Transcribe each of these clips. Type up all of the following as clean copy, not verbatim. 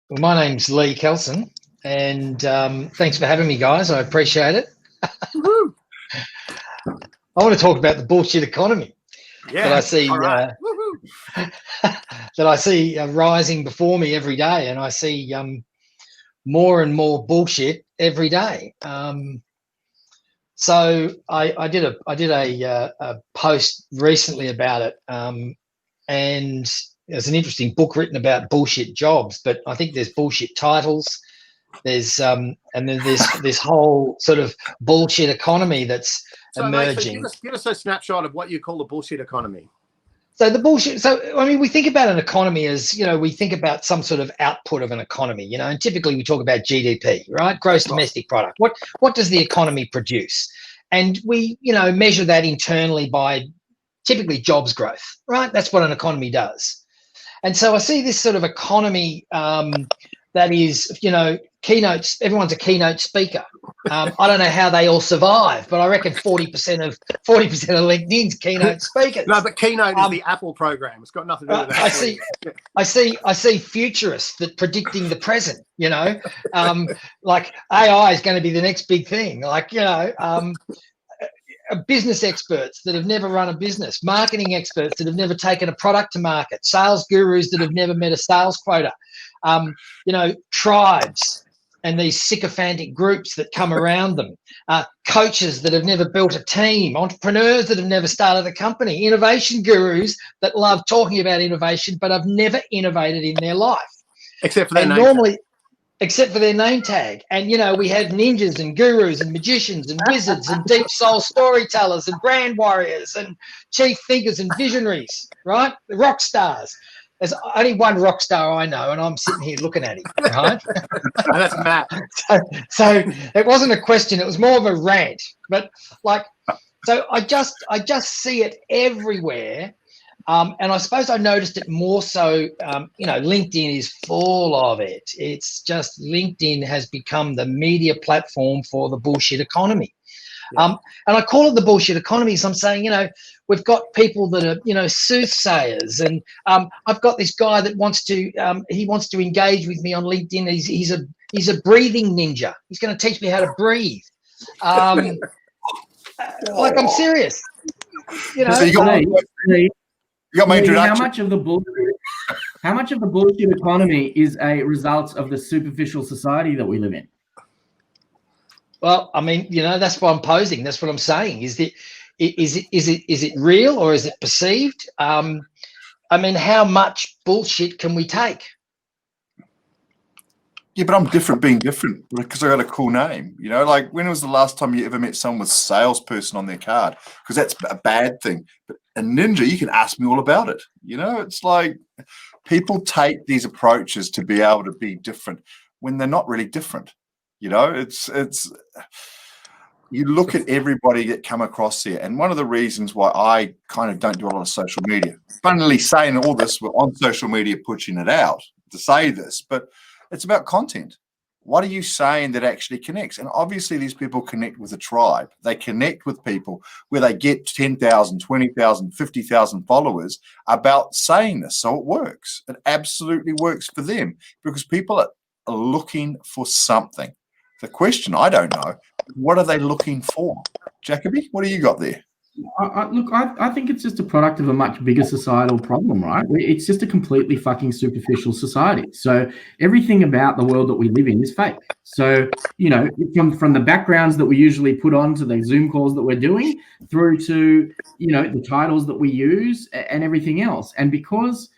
Well, my name's Lee Kelson, and thanks for having me, guys. I appreciate it. I want to talk about the bullshit economy that I see that I see rising before me every day, and I see more and more bullshit every day. So I did a post recently about it, and there's an interesting book written about bullshit jobs, but I think there's bullshit titles. There's and then there's this whole sort of bullshit economy that's emerging. Mate, so give us a snapshot of what you call the bullshit economy. So the bullshit. So I mean, we think about an economy as, you know, we think about some sort of output of an economy, you know, and typically we talk about GDP, right? Gross domestic product. What does the economy produce? And we, you know, measure that internally by typically jobs growth, right? That's what an economy does. And so I see this sort of economy that is, you know, keynotes. Everyone's a keynote speaker. I don't know how they all survive, but I reckon 40% of LinkedIn's keynote speakers. No, but Keynote is the Apple program. It's got nothing to do with that. I see futurists that predicting the present. You know, like AI is going to be the next big thing. Like, you know. Business experts that have never run a business, marketing experts that have never taken a product to market, sales gurus that have never met a sales quota, you know, tribes and these sycophantic groups that come around them, coaches that have never built a team, entrepreneurs that have never started a company, innovation gurus that love talking about innovation but have never innovated in their life. Except for their name. Except for their name tag. And, you know, we have ninjas and gurus and magicians and wizards and deep soul storytellers and brand warriors and chief thinkers and visionaries, right? The rock stars. There's only one rock star I know, and I'm sitting here looking at him, right? That's Matt. So it wasn't a question. It was more of a rant. But, like, so I just see it everywhere. And I suppose I noticed it more so, you know, LinkedIn is full of it. It's just LinkedIn has become the media platform for the bullshit economy. Yeah. And I call it the bullshit economy. So I'm saying, you know, we've got people that are, you know, soothsayers. And I've got this guy that wants to engage with me on LinkedIn. He's a breathing ninja. He's going to teach me how to breathe. Like, I'm serious. You know, so you got my introduction. How much of the bullshit economy is a result of the superficial society that we live in? Well, I mean, you know, that's what I'm posing. That's what I'm saying. Is it real or is it perceived? I mean, how much bullshit can we take? Yeah, but I'm different being different because I got a cool name. You know, like, when was the last time you ever met someone with salesperson on their card? Because that's a bad thing. But a ninja, you can ask me all about it. You know, it's like people take these approaches to be able to be different when they're not really different. You know, it's you look at everybody that come across here, and one of the reasons why I kind of don't do a lot of social media, funnily saying all this, we're on social media pushing it out to say this, but it's about content. What are you saying that actually connects? And obviously these people connect with a tribe. They connect with people where they get 10,000, 20,000, 50,000 followers about saying this. So it works. It absolutely works for them because people are looking for something. The question, I don't know, what are they looking for? Jacoby, what do you got there? I think it's just a product of a much bigger societal problem, right? It's just a completely fucking superficial society. So everything about the world that we live in is fake. So, you know, from the backgrounds that we usually put on to the Zoom calls that we're doing through to, you know, the titles that we use and everything else. And because,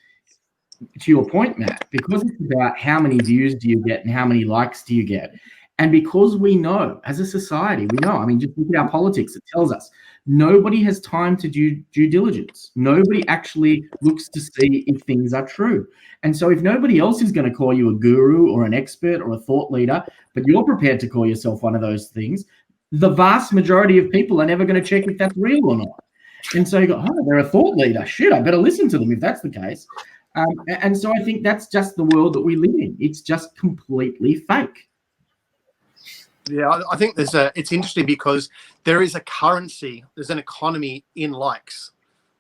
to your point, Matt, because it's about how many views do you get and how many likes do you get, and because we know, as a society, we know, I mean, just look at our politics, it tells us, nobody has time to do due diligence. Nobody actually looks to see if things are true. And so if nobody else is going to call you a guru or an expert or a thought leader, but you're prepared to call yourself one of those things, the vast majority of people are never going to check if that's real or not. And so you go, oh, they're a thought leader. Shit, I better listen to them if that's the case. And so I think that's just the world that we live in. It's just completely fake. Yeah, I think it's interesting because there is a currency, there's an economy in likes.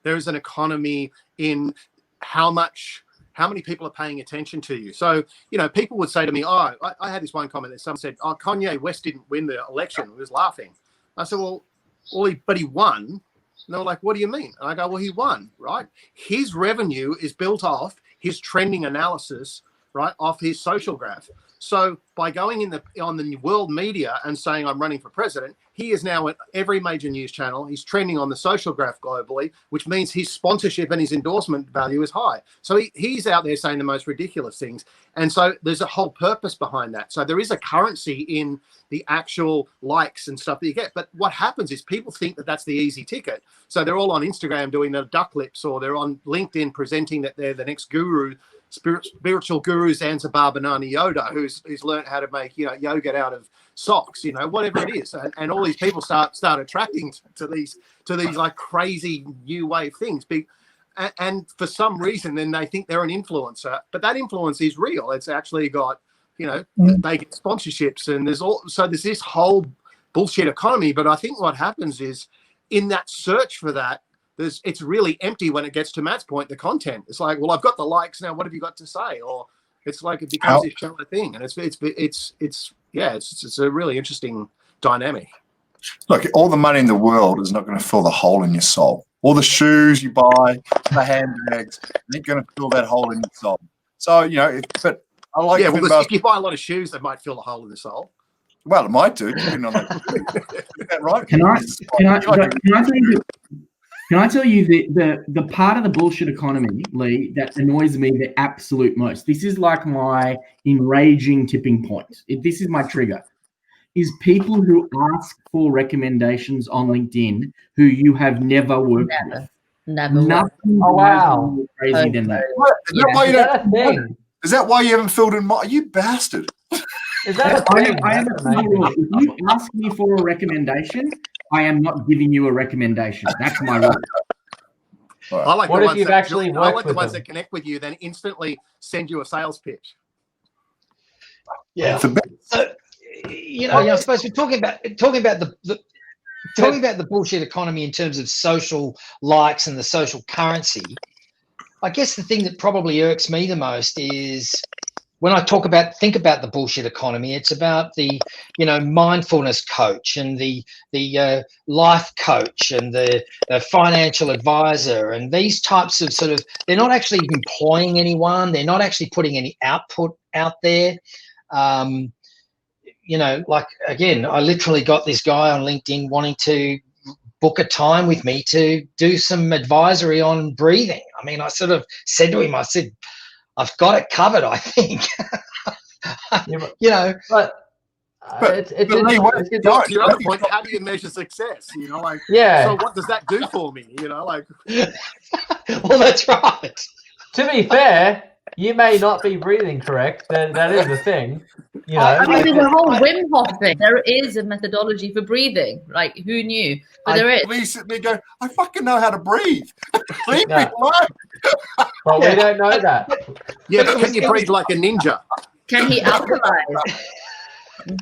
There is an economy in how much how many people are paying attention to you? So, you know, people would say to me, I had this one comment that someone said, Kanye West didn't win the election. I was laughing. I said, but he won. And they were like, what do you mean? And I go, well, he won, right? His revenue is built off his trending analysis, right, off his social graph. So by going on the world media and saying I'm running for president, he is now at every major news channel. He's trending on the social graph globally, which means his sponsorship and his endorsement value is high. So he's out there saying the most ridiculous things. And so there's a whole purpose behind that. So there is a currency in the actual likes and stuff that you get. But what happens is people think that that's the easy ticket. So they're all on Instagram doing the duck lips, or they're on LinkedIn presenting that they're the next guru, spiritual guru Zanzibar Banana Yoda, who's learned how to make, you know, yogurt out of socks, you know, whatever it is. And all these people start attracting to these like crazy new wave things. And for some reason, then they think they're an influencer, but that influence is real. It's actually got, you know, they get sponsorships, and there's this whole bullshit economy. But I think what happens is, in that search for that, it's really empty when it gets to Matt's point, the content. It's like, well, I've got the likes now. What have you got to say? Or it's like it becomes this shallow thing, and it's a really interesting dynamic. Look, all the money in the world is not going to fill the hole in your soul. All the shoes you buy, the handbags, ain't going to fill that hole in your soul. So, you know, but I like. Yeah, well, if you buy a lot of shoes, that might fill a hole in the soul. Well, it might do, depending on that. Right? Can I tell you the part of the bullshit economy, Lee, that annoys me the absolute most? This is like my enraging tipping point. This is my trigger. Is people who ask for recommendations on LinkedIn who you have never worked with. Never. Nothing more crazy than that. Is that why you haven't filled in my? You bastard. Is that a thing? I am if you ask me for a recommendation, I am not giving you a recommendation. That's my rule. I like what the if ones you've actually worked I like the with ones them? that connect with you, then instantly send you a sales pitch. Yeah. So, you know, I suppose we're talking about the bullshit economy in terms of social likes and the social currency. I guess the thing that probably irks me the most is when I think about the bullshit economy, it's about the, you know, mindfulness coach and the life coach and the financial advisor and these types of sort of, they're not actually employing anyone. They're not actually putting any output out there. You know, like, again, I literally got this guy on LinkedIn wanting to book a time with me to do some advisory on breathing. I mean, I sort of said to him, I said, I've got it covered, I think. You know, but it's to your other point, how do you measure success? You know, like, yeah. So what does that do for me? You know, like, well, that's right. To be fair, you may not be breathing correct. That is the thing. You know, I mean, there's a whole Wim Hof thing. There is a methodology for breathing. Like, who knew? But there is. Please sit there and go, I fucking know how to breathe. Leave me alone. But we don't know that. Yeah, but can you breathe like a ninja? Can he alkalize?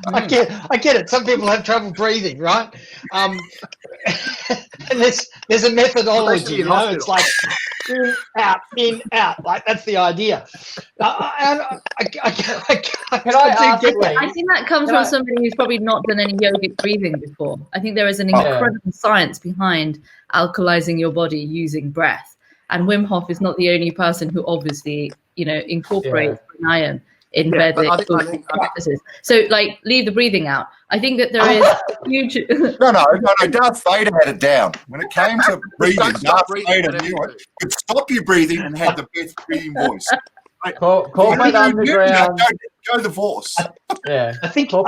I get it. Some people have trouble breathing, right? And there's a methodology, you know. It's like in, out. Like, that's the idea. I think that comes from somebody who's probably not done any yogic breathing before. I think there is an incredible science behind alkalizing your body using breath. And Wim Hof is not the only person who obviously, you know, incorporates iron in Vedic practices. So, like, leave the breathing out. I think that there is huge. No. Darth Vader had it down. When it came to breathing, Darth Vader knew it. Could stop you breathing and had the best breathing voice. Corporate underground. Go the force. Yeah. I think what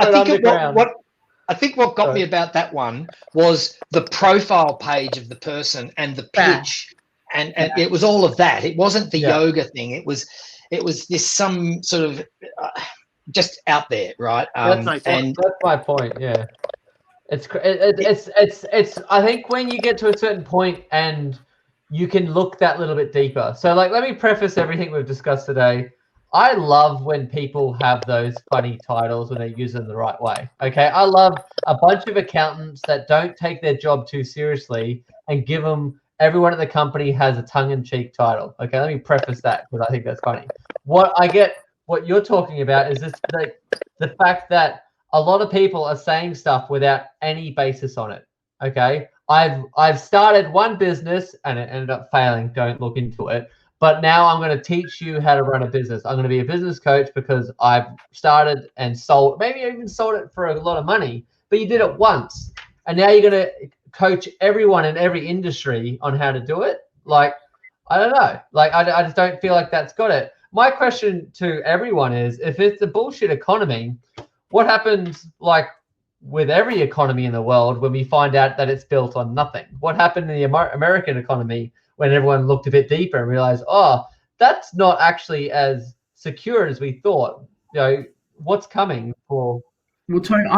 got me about that one was the profile page of the person and the pitch, and it was all of that. It wasn't the yoga thing. It was this some sort of just out there, right? That's my point. Yeah, it's I think when you get to a certain point and you can look that little bit deeper. So, like, let me preface everything we've discussed today. I love when people have those funny titles when they use them the right way. Okay, I love a bunch of accountants that don't take their job too seriously and give them everyone at the company has a tongue-in-cheek title. Okay, let me preface that because I think that's funny. What you're talking about is this the fact that a lot of people are saying stuff without any basis on it. Okay, I've started one business and it ended up failing. Don't look into it. But now I'm going to teach you how to run a business. I'm going to be a business coach because I've started and sold, maybe even sold it for a lot of money, but you did it once. And now you're going to coach everyone in every industry on how to do it. Like, I don't know. Like, I just don't feel like that's got it. My question to everyone is, if it's a bullshit economy, what happens like with every economy in the world when we find out that it's built on nothing? What happened in the American economy when everyone looked a bit deeper and realized, oh, that's not actually as secure as we thought? You know, what's coming for... Well, Tony,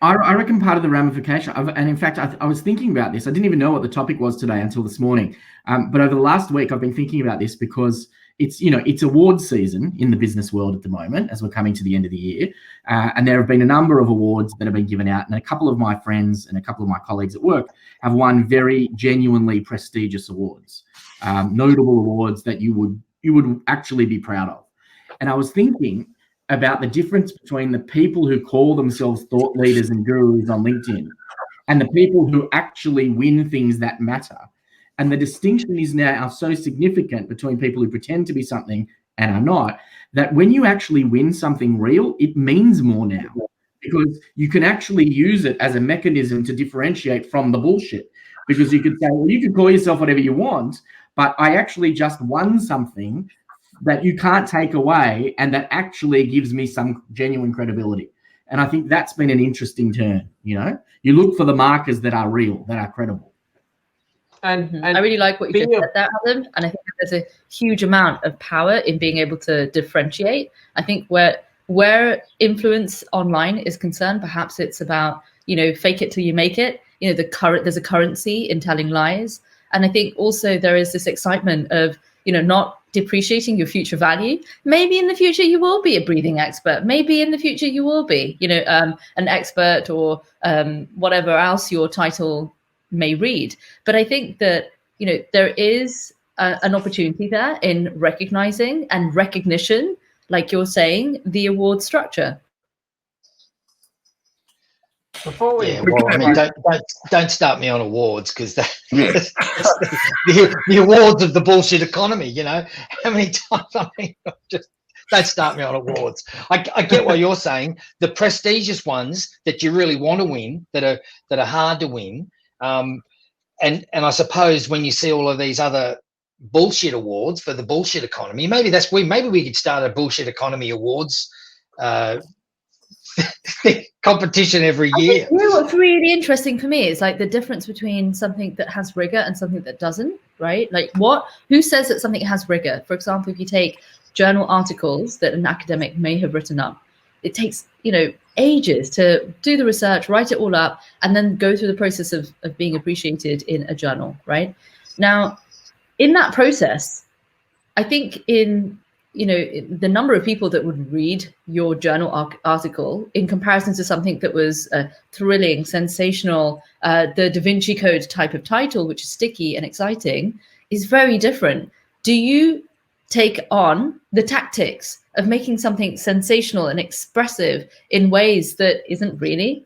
I reckon part of the ramification of, and in fact, I was thinking about this. I didn't even know what the topic was today until this morning. But over the last week, I've been thinking about this because it's awards season in the business world at the moment as we're coming to the end of the year. And there have been a number of awards that have been given out. And a couple of my friends and a couple of my colleagues at work have won very genuinely prestigious awards, notable awards that you would actually be proud of. And I was thinking about the difference between the people who call themselves thought leaders and gurus on LinkedIn and the people who actually win things that matter. And the distinction is now so significant between people who pretend to be something and are not, that when you actually win something real, it means more now because you can actually use it as a mechanism to differentiate from the bullshit. Because you could say, well, you could call yourself whatever you want, but I actually just won something that you can't take away and that actually gives me some genuine credibility. And I think that's been an interesting turn. You you look for the markers that are real, that are credible. And I really like what you just said there, Adam. And I think there's a huge amount of power in being able to differentiate. I think where influence online is concerned, perhaps it's about, fake it till you make it. There's a currency in telling lies. And I think also there is this excitement of, not depreciating your future value. Maybe in the future you will be a breathing expert. Maybe in the future you will be, an expert or whatever else your title may read. But I think that, there is an opportunity there in recognizing and recognition, like you're saying, the award structure. Before we, don't start me on awards because the awards of the bullshit economy. How many times? Just don't start me on awards. I get what you're saying. The prestigious ones that you really want to win, that are hard to win, and I suppose when you see all of these other bullshit awards for the bullshit economy, maybe we could start a bullshit economy awards competition every year. What's really interesting for me is like the difference between something that has rigor and something that doesn't, right? Like who says that something has rigor? For example, if you take journal articles that an academic may have written up, it takes, ages to do the research, write it all up, and then go through the process of being appreciated in a journal, right? Now, in that process, I think the number of people that would read your journal article in comparison to something that was thrilling, sensational, the Da Vinci Code type of title, which is sticky and exciting, is very different. Do you take on the tactics of making something sensational and expressive in ways that isn't really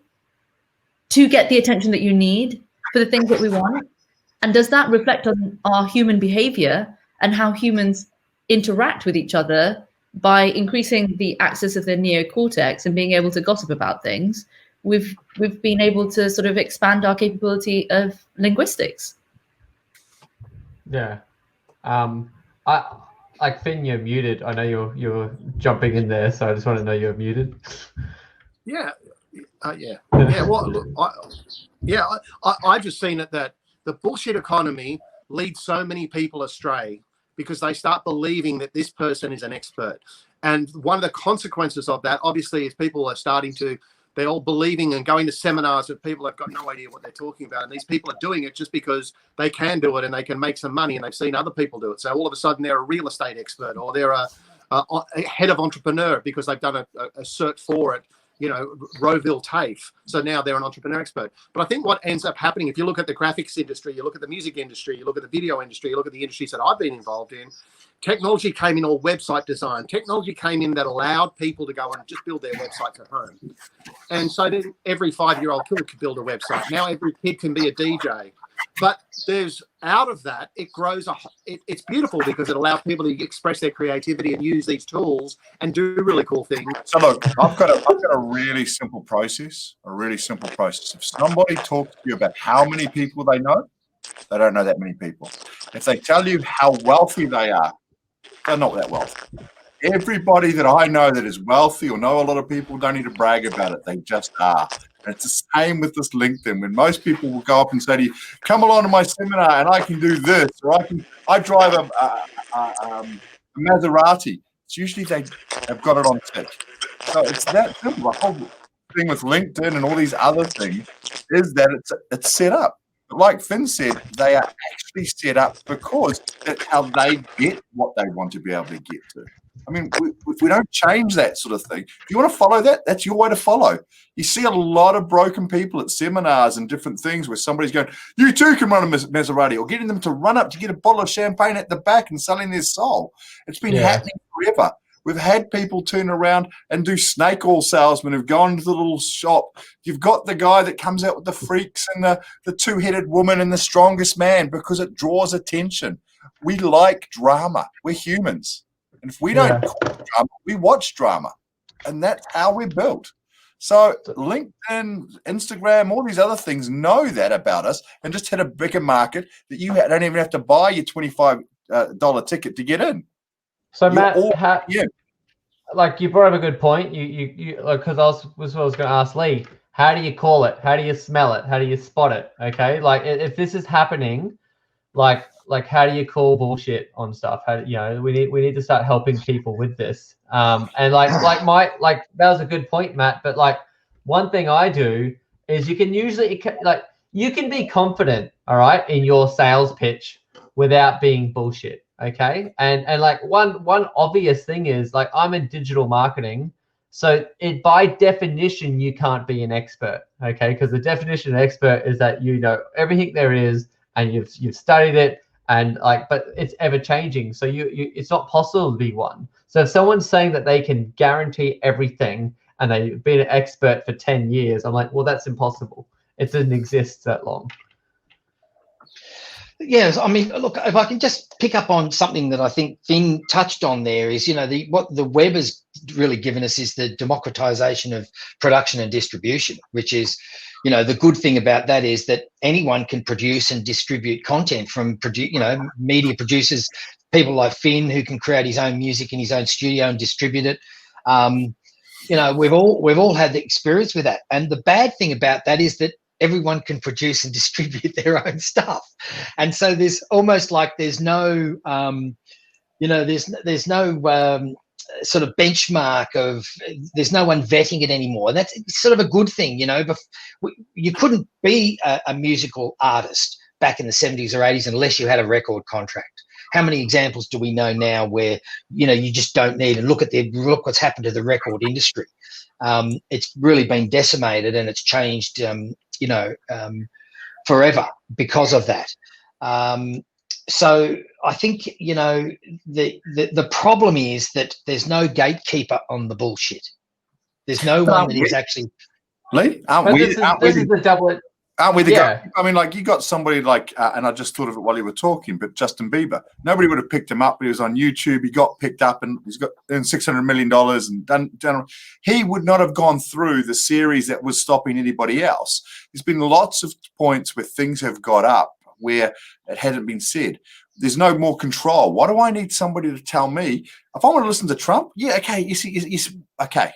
to get the attention that you need for the things that we want? And does that reflect on our human behavior and how humans interact with each other by increasing the axis of their neocortex and being able to gossip about things? We've been able to sort of expand our capability of linguistics. Yeah. Like Finn, you're muted. I know you're jumping in there, so I just want to know you're muted. Yeah. Well, look, I've just seen it that the bullshit economy leads so many people astray because they start believing that this person is an expert. And one of the consequences of that, obviously, is people are they're all believing and going to seminars that people have got no idea what they're talking about. And these people are doing it just because they can do it and they can make some money and they've seen other people do it. So all of a sudden they're a real estate expert or they're a head of entrepreneur because they've done a cert for it you know, Rowville TAFE. So now they're an entrepreneur expert. But I think what ends up happening, if you look at the graphics industry, you look at the music industry, you look at the video industry, you look at the industries that I've been involved in, technology came in, all website design. Technology came in that allowed people to go and just build their websites at home. And so then every 5-year-old kid could build a website. Now every kid can be a DJ. But there's out of that, it grows. It's beautiful because it allows people to express their creativity and use these tools and do really cool things. So look, I've got a really simple process. If somebody talks to you about how many people they know, they don't know that many people. If they tell you how wealthy they are, they're not that wealthy. Everybody that I know that is wealthy or know a lot of people don't need to brag about it. They just are. And it's the same with this LinkedIn. When most people will go up and say to you, come along to my seminar and I can do this, or I drive a Maserati. It's usually they have got it on tick. So it's that simple. The whole thing with LinkedIn and all these other things is that it's set up. But like Finn said, they are actually set up because that's how they get what they want to be able to get to. I mean, if we don't change that sort of thing, if you want to follow that, that's your way to follow. You see a lot of broken people at seminars and different things where somebody's going, you too can run a Maserati, or getting them to run up to get a bottle of champagne at the back and selling their soul. It's been happening forever. We've had people turn around and do snake oil salesmen who've gone to the little shop. You've got the guy that comes out with the freaks and the two-headed woman and the strongest man because it draws attention. We like drama. We're humans. And if we don't call drama, we watch drama. And that's how we're built. So LinkedIn, Instagram, all these other things know that about us and just hit a bigger market that you don't even have to buy your $25 ticket to get in. So Matt, like you brought up a good point. You because I was going to ask Lee, how do you call it? How do you smell it? How do you spot it? Okay, like if this is happening, like how do you call bullshit on stuff? How we need to start helping people with this. And that was a good point, Matt. But like one thing I do is you can be confident, all right, in your sales pitch without being bullshit. Okay. And like one obvious thing is like I'm in digital marketing. So by definition, you can't be an expert. Okay. Because the definition of expert is that you know everything there is and you've studied it and but it's ever changing. So it's not possible to be one. So if someone's saying that they can guarantee everything and they've been an expert for 10 years, I'm like, well, that's impossible. It doesn't exist that long. Yes, I mean, look, if I can just pick up on something that I think Finn touched on there is, what the web has really given us is the democratization of production and distribution, which is, the good thing about that is that anyone can produce and distribute content from, media producers, people like Finn who can create his own music in his own studio and distribute it. We've all had the experience with that. And the bad thing about that is that everyone can produce and distribute their own stuff, and so there's almost like there's no there's no sort of benchmark of, there's no one vetting it anymore. That's sort of a good thing. You couldn't be a musical artist back in the 70s or 80s unless you had a record contract. How many examples do we know now where you just don't need, and look what's happened to the record industry. It's really been decimated and it's changed forever because of that. So I think, the problem is that there's no gatekeeper on the bullshit. There's no one that is actually. Lee, aren't we the guy? I mean, like you got somebody like, and I just thought of it while you were talking, but Justin Bieber, nobody would have picked him up, but he was on YouTube. He got picked up and he's got earned $600 million and done. He would not have gone through the series that was stopping anybody else. There's been lots of points where things have got up where it hadn't been said. There's no more control. Why do I need somebody to tell me if I want to listen to Trump? Yeah, okay, you see, okay.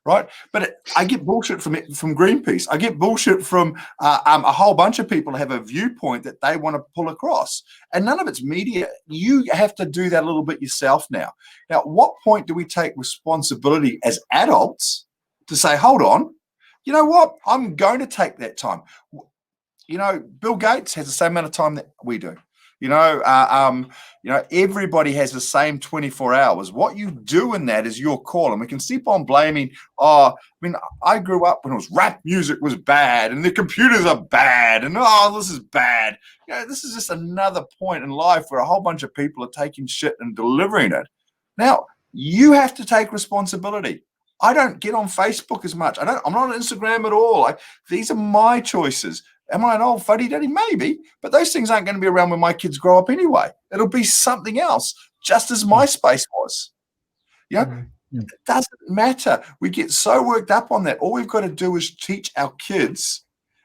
Right, but I get bullshit from Greenpeace. I get bullshit from a whole bunch of people who have a viewpoint that they want to pull across, and none of it's media. You have to do that a little bit yourself now. Now, at what point do we take responsibility as adults to say, hold on, you know what? I'm going to take that time. Bill Gates has the same amount of time that we do. Everybody has the same 24 hours. What you do in that is your call. And we can keep on blaming, I grew up when rap music was bad and the computers are bad and, this is bad. This is just another point in life where a whole bunch of people are taking shit and delivering it. Now, you have to take responsibility. I don't get on Facebook as much. I'm not on Instagram at all. These are my choices. Am I an old fuddy-duddy? Maybe, but those things aren't going to be around when my kids grow up anyway. It'll be something else, just as MySpace was. It doesn't matter. We get so worked up on that. All we've got to do is teach our kids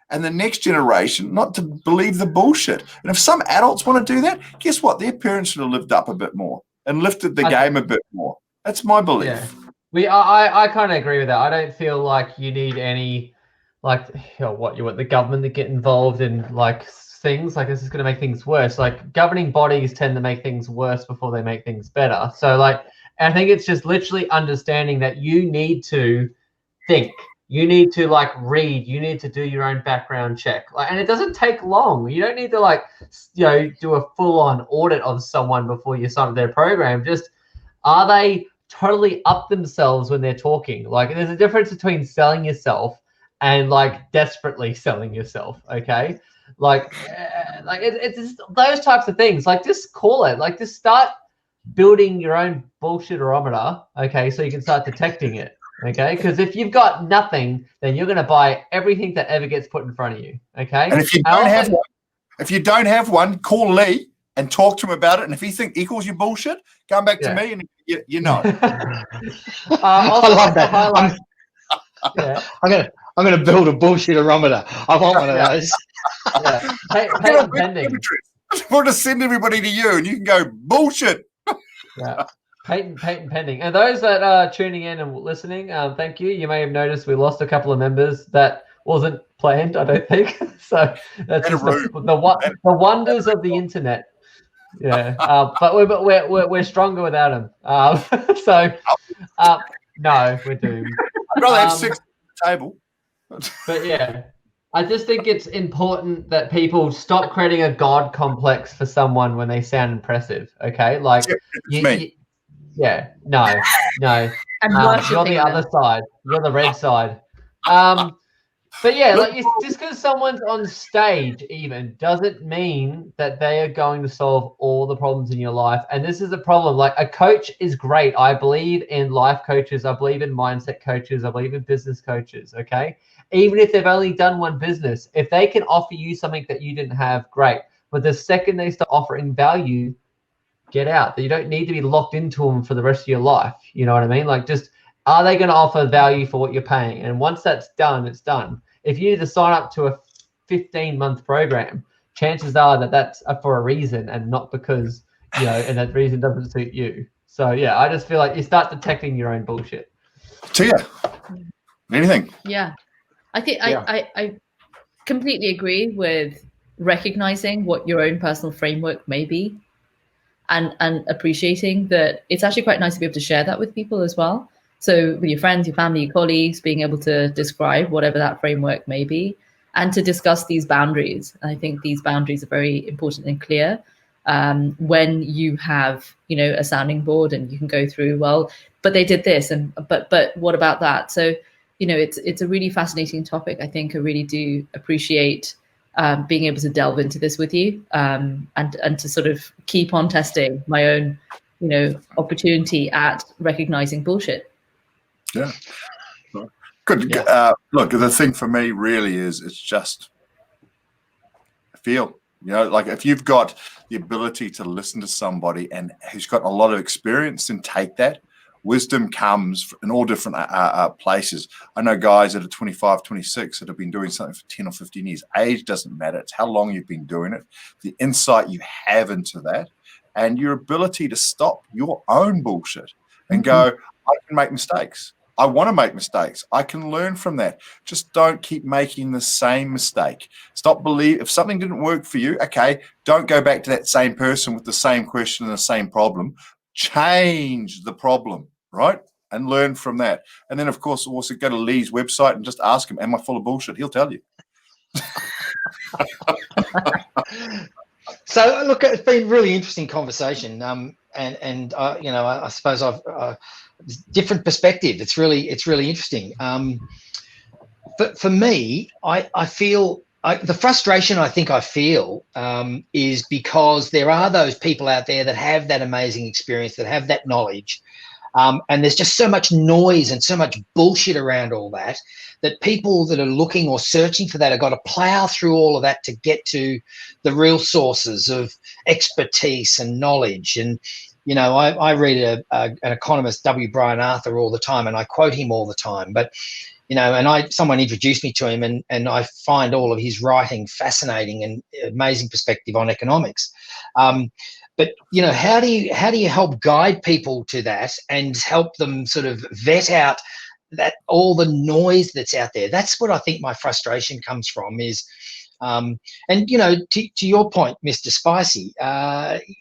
and the next generation not to believe the bullshit. And if some adults want to do that, guess what? Their parents should have lived up a bit more and lifted the game a bit more. That's my belief. Yeah. I kind of agree with that. I don't feel like you need any you want the government to get involved in things like this is going to make things worse. Governing bodies tend to make things worse before they make things better. So I think it's just literally understanding that you need to think, you need to read, you need to do your own background check. And it doesn't take long. You don't need to do a full-on audit of someone before you sign up their program. Just, are they totally up themselves when they're talking? There's a difference between selling yourself and desperately selling yourself. Okay. It's just those types of things. Just call it, just start building your own bullshit-ometer. Okay. So you can start detecting it. Okay. Because if you've got nothing, then you're going to buy everything that ever gets put in front of you. Okay. And if you don't have one, call Lee and talk to him about it. And if he equals you bullshit, come back to me and you know. I love that. I'm gonna build a bullshit-ometer. I want one of those. Patent pending. We'll just send everybody to you, and you can go bullshit. Patent pending. And those that are tuning in and listening, thank you. You may have noticed we lost a couple of members. That wasn't planned, I don't think. So that's just the wonders of the internet. Yeah, but we're stronger without them. No, we're doomed. I'd rather have 6 at the table. But yeah, I just think it's important that people stop creating a god complex for someone when they sound impressive. Okay, no. You're the other side. You're the red side. But yeah, just because someone's on stage even doesn't mean that they are going to solve all the problems in your life. And this is a problem. A coach is great. I believe in life coaches. I believe in mindset coaches. I believe in business coaches. Okay. Even if they've only done one business, if they can offer you something that you didn't have, great. But the second they start offering value, get out. You don't need to be locked into them for the rest of your life. You know what I mean? Are they going to offer value for what you're paying? And once that's done, it's done. If you need to sign up to a 15-month program, chances are that that's for a reason and not because, and that reason doesn't suit you. So, yeah, I just feel like you start detecting your own bullshit. Tia, anything? Yeah. I think I completely agree with recognizing what your own personal framework may be and appreciating that it's actually quite nice to be able to share that with people as well. So with your friends, your family, your colleagues, being able to describe whatever that framework may be and to discuss these boundaries. And I think these boundaries are very important and clear when you have, a sounding board and you can go through, but they did this but what about that? So, it's a really fascinating topic. I think I really do appreciate being able to delve into this with you and to sort of keep on testing my own, opportunity at recognizing bullshit. Yeah. Good. Yeah. Look, the thing for me really is it's just feel, if you've got the ability to listen to somebody and who's got a lot of experience, then take that. Wisdom comes in all different places. I know guys that are 25, 26 that have been doing something for 10 or 15 years. Age doesn't matter. It's how long you've been doing it, the insight you have into that, and your ability to stop your own bullshit and go, I can make mistakes. I want to make mistakes. I can learn from that. Just don't keep making the same mistake. Stop if something didn't work for you, okay, don't go back to that same person with the same question and the same problem. Change the problem, right? And learn from that. And then, of course, also go to Lee's website and just ask him, am I full of bullshit? He'll tell you. So look, it's been really interesting conversation. And you know, I suppose I've different perspective. It's really interesting. But for me, I feel the frustration I think I feel is because there are those people out there that have that amazing experience, that have that knowledge. And there's just so much noise and so much bullshit around all that, that people that are looking or searching for that have got to plow through all of that to get to the real sources of expertise and knowledge. And, you know, I read an economist, W. Brian Arthur, all the time, and I quote him all the time. But, you know, and someone introduced me to him, and I find all of his writing fascinating and amazing perspective on economics. But, you know, how do you help guide people to that and help them sort of vet out that all the noise that's out there? That's what I think my frustration comes from is, and, you know, to your point, Mr. Spicy,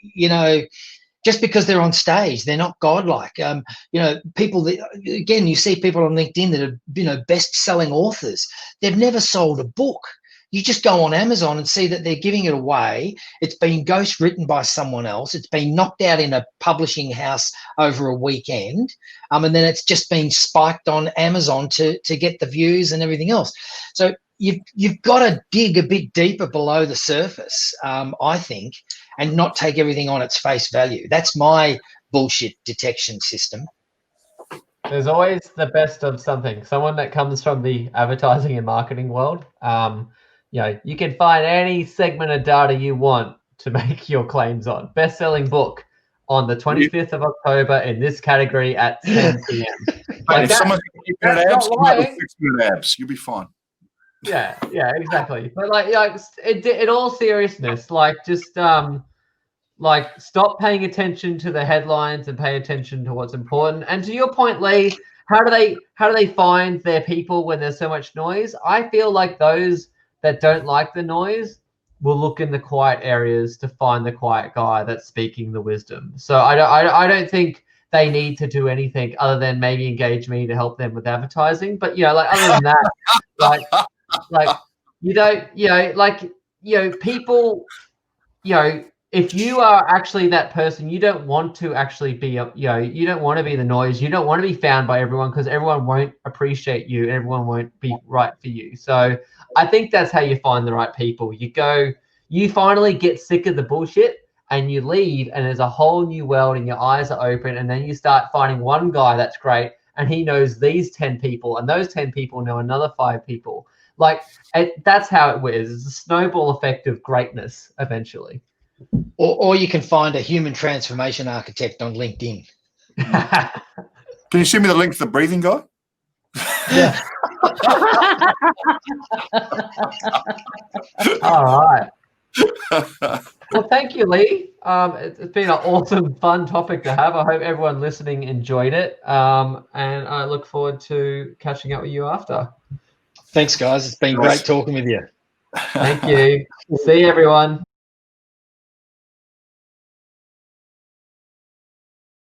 you know, just because they're on stage, they're not godlike. You know, people that, again, you see people on LinkedIn that are, you know, best-selling authors. They've never sold a book. You just go on Amazon and see that they're giving it away. It's been ghost written by someone else. It's been knocked out in a publishing house over a weekend. And then it's just been spiked on Amazon to get the views and everything else. So you've got to dig a bit deeper below the surface, I think, and not take everything on its face value. That's my bullshit detection system. There's always the best of something. Someone that comes from the advertising and marketing world. You know, you can find any segment of data you want to make your claims on. Best-selling book on the 25th of October in this category at 10 p.m. Like if someone's keeping abs, abs, you'll be fine. Yeah, exactly. But like in all seriousness, like just like stop paying attention to the headlines and pay attention to what's important. And to your point, Lee, how do they find their people when there's so much noise? I feel like those that don't like the noise will look in the quiet areas to find the quiet guy that's speaking the wisdom. So I don't think they need to do anything other than maybe engage me to help them with advertising. But, you know, like other than that, like you don't, you know, like, you know, people, you know, if you are actually that person, you don't want to actually be, you know, you don't want to be the noise. You don't want to be found by everyone because everyone won't appreciate you and everyone won't be right for you. So I think that's how you find the right people. You finally get sick of the bullshit and you leave and there's a whole new world and your eyes are open, and then you start finding one guy that's great and he knows these 10 people and those 10 people know another 5 people. Like that's how it was. It's a snowball effect of greatness eventually. Or you can find a human transformation architect on LinkedIn. Can you send me the link to the breathing guy? Yeah. All right. Well, thank you, Lee. It's been an awesome, fun topic to have. I hope everyone listening enjoyed it. And I look forward to catching up with you after. Thanks, guys. It's been great talking with you. Thank you. See you, everyone.